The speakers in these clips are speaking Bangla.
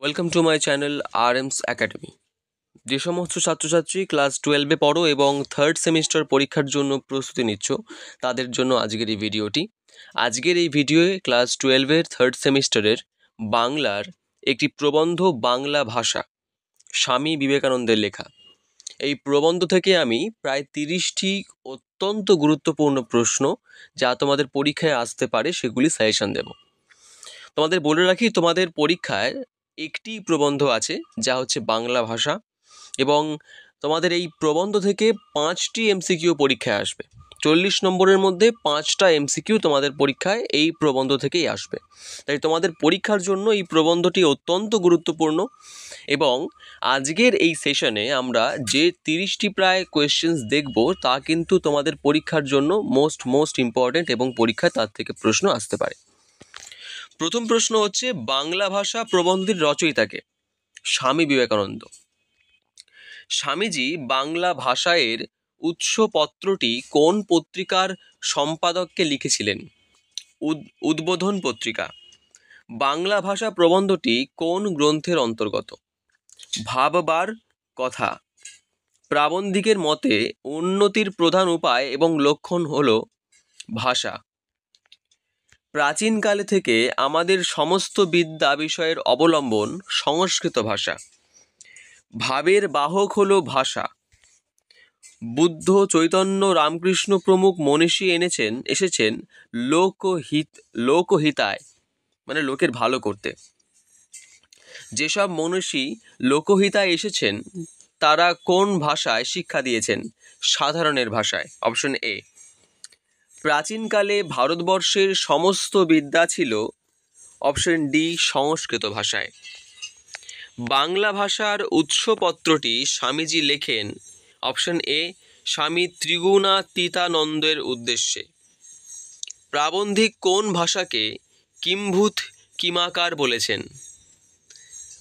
Welcome to my channel RMS academy. যে সমস্ত ছাত্রছাত্রী ক্লাস 12-এ পড়ো এবং থার্ড সেমিস্টার পরীক্ষার জন্য প্রস্তুতি নিচ্ছ তাদের জন্য আজকের এই ভিডিওটি। আজকের এই ভিডিওয়ে ক্লাস 12-এর থার্ড সেমিস্টারের বাংলার একটি প্রবন্ধ, বাংলা ভাষা, স্বামী বিবেকানন্দের লেখা। এই প্রবন্ধ থেকে আমি প্রায় 30টি অত্যন্ত গুরুত্বপূর্ণ প্রশ্ন যা তোমাদের পরীক্ষায় আসতে পারে সেগুলি সাজেশন দেব। তোমাদের বলে রাখি, তোমাদের পরীক্ষায় একটি প্রবন্ধ আছে যা হচ্ছে বাংলা ভাষা, এবং তোমাদের এই প্রবন্ধ থেকে 5টি এমসিকিউ পরীক্ষায় আসবে। 40 নম্বরের মধ্যে 5টা এমসিকিউ তোমাদের পরীক্ষায় এই প্রবন্ধ থেকেই আসবে। তাই তোমাদের পরীক্ষার জন্য এই প্রবন্ধটি অত্যন্ত গুরুত্বপূর্ণ। এবং আজকের এই সেশনে আমরা যে 30টি প্রায় কোয়েশ্চেন্স দেখব তা কিন্তু তোমাদের পরীক্ষার জন্য মোস্ট ইম্পর্টেন্ট, এবং পরীক্ষায় তার থেকে প্রশ্ন আসতে পারে। প্রথম প্রশ্ন হচ্ছে, বাংলা ভাষা প্রবন্ধের রচয়িতাকে? স্বামী বিবেকানন্দ। স্বামীজি বাংলা ভাষায়ের উৎসপত্রটি কোন পত্রিকার সম্পাদককে লিখেছিলেন? উদ্বোধন পত্রিকা। বাংলা ভাষা প্রবন্ধটি কোন গ্রন্থের অন্তর্গত? ভাববার কথা। প্রাবন্ধিকের মতে উন্নতির প্রধান উপায় এবং লক্ষণ হল ভাষা। প্রাচীনকালে থেকে আমাদের সমস্ত বিদ্যা বিষয়ের অবলম্বন সংস্কৃত ভাষা। ভাবের বাহক হলো ভাষা। বুদ্ধ, চৈতন্য, রামকৃষ্ণ প্রমুখ মনীষী এসেছেন লোকহিতায়, মানে লোকের ভালো করতে। যেসব মনীষী লোকহিতায় এসেছেন তারা কোন ভাষায় শিক্ষা দিয়েছেন? সাধারণের ভাষায়। Option A. প্রাচীনকালে ভারতবর্ষের সমস্ত বিদ্যা ছিল, অপশন ডি, সংস্কৃত ভাষায়। বাংলা ভাষার উৎসপত্রটি স্বামীজি লেখেন, অপশন এ, স্বামী ত্রিগুণাতীতানন্দের উদ্দেশ্যে। প্রাবন্ধিক কোন ভাষাকে কিম্ভূত কিমাকার বলেছেন?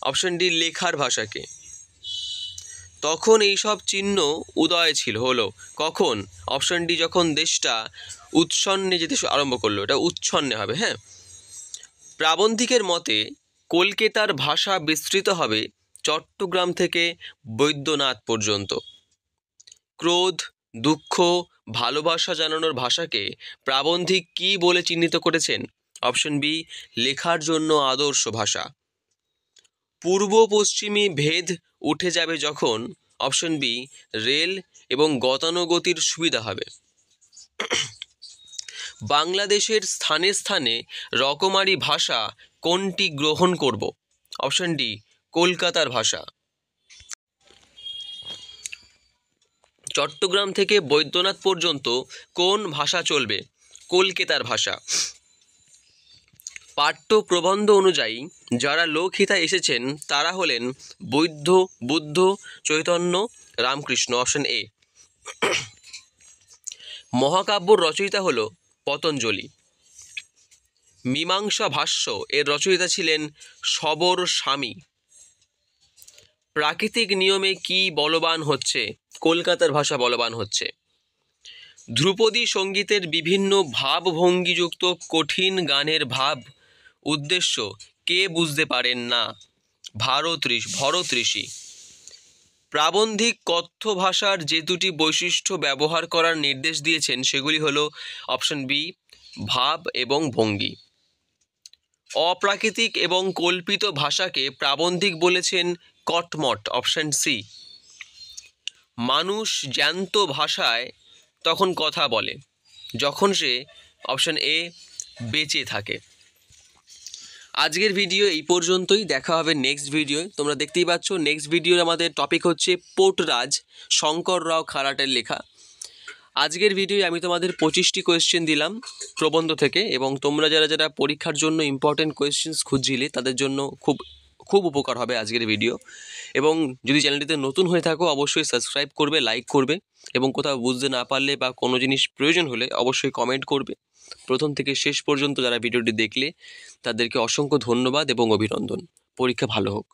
অপশন ডি, লেখার ভাষাকে। তখন এইসব চিহ্ন উদয় হলো কখন? অপশন ডি, যখন দেশটা উচ্ছন্নে যেতে আরম্ভ করলো। এটা উচ্ছন্নে হবে, হ্যাঁ। প্রাবন্ধিকের মতে কলকাতার ভাষা বিস্তৃত হবে চট্টগ্রাম থেকে বৈদ্যনাথ পর্যন্ত। ক্রোধ, দুঃখ, ভালোবাসা জানানোর ভাষাকে প্রাবন্ধিক কি বলে চিহ্নিত করেছেন? অপশন বি, লেখার জন্য আদর্শ ভাষা। পূর্ব পশ্চিমী ভেদ উঠে যাবে যখন? অপশন বি, রেল এবং গতানুগতির সুবিধা হবে। বাংলাদেশের স্থানে স্থানে রকমারি ভাষা কোনটি গ্রহণ করব? অপশন ডি, কলকাতার ভাষা। চট্টগ্রাম থেকে বৈদ্যনাথ পর্যন্ত কোন ভাষা চলবে? কলকাতার ভাষা। পাঠ্য প্রবন্ধ অনুযায়ী যারা লোকহিতায় এসেছেন তারা হলেন বুদ্ধ, চৈতন্য, রামকৃষ্ণ। Option A. মহাকাব্যর রচয়িতা হল পতঞ্জলি। মীমাংসা ভাষ্য এর রচয়িতা ছিলেন শবর স্বামী। প্রাকৃতিক নিয়মে কি বলবান হচ্ছে? কলকাতার ভাষা বলবান হচ্ছে। ধ্রুপদী সঙ্গীতের বিভিন্ন ভাবভঙ্গিযুক্ত কঠিন গানের ভাব উদ্দেশ্য কে বুঝতে পারেন না? ভরত ঋষি। প্রাবন্ধিক কথ্য ভাষার যে দুটি বৈশিষ্ট্য ব্যবহার করার নির্দেশ দিয়েছেন সেগুলি হলো, অপশন বি, ভাব এবং ভঙ্গি। অপ্রাকৃতিক এবং কল্পিত ভাষাকে প্রাবন্ধিক বলেছেন কটমট। Option C. মানুষ জ্যান্ত ভাষায় তখন কথা বলে যখন সে, অপশন এ, বেঁচে থাকে। আজকের ভিডিও এই পর্যন্তই। দেখা হবে নেক্সট ভিডিওয়। তোমরা দেখতেই পাচ্ছ নেক্সট ভিডিওর আমাদের টপিক হচ্ছে পোর্টরাজ, শঙ্কর রাও খারাটের লেখা। আজকের ভিডিওয় আমি তোমাদের 25টি কোয়েশ্চেন দিলাম প্রবন্ধ থেকে, এবং তোমরা যারা পরীক্ষার জন্য ইম্পর্টেন্ট কোয়েশ্চেন্স খুঁজছিলে তাদের জন্য খুব উপকার হবে আজকের ভিডিও। এবং যদি চ্যানেলটিতে নতুন হয়ে থাকো অবশ্যই সাবস্ক্রাইব করবে, লাইক করবে, এবং কোথাও বুঝতে না পারলে বা কোনো জিনিস প্রয়োজন হলে অবশ্যই কমেন্ট করবে। প্রথম থেকে শেষ পর্যন্ত যারা ভিডিওটি দেখলে তাদেরকে অসংখ্য ধন্যবাদ এবং অভিনন্দন। পরীক্ষা ভালো হোক।